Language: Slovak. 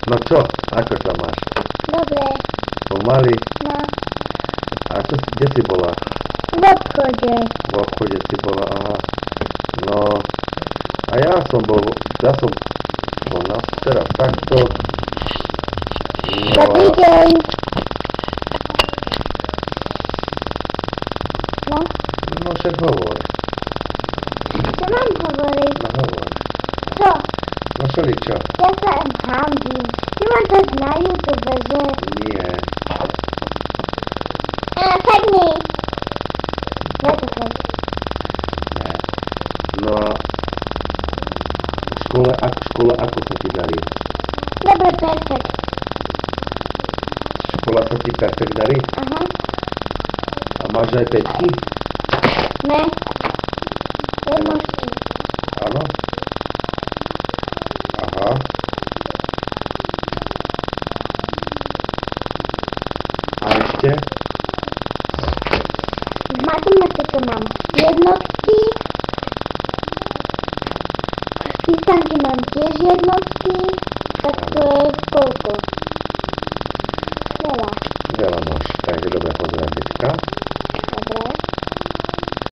No čo? Ako sa máš? Dobre, Pomaly? no, A čo, kde si bola? v obchode. V obchode si bola, aha. No, a ja som bol teraz takto. No, Dobrý deň. No, no však hovor. čo mám hovoriť? No hovor. Čo? No všeličo. Ja sa hambím. Ty mám to na YouTube, že? Nie. Sadni. Ja to chcem. Ne. No a v škole ako sa ti darí? Dobre, perfekt. Škola sa ti perfekt darí? Aha. A máš aj päťky? Ne. Jednotky. Áno? Aha. A ešte? V matematike mám jednotky. V písanky mám tiež jednotky.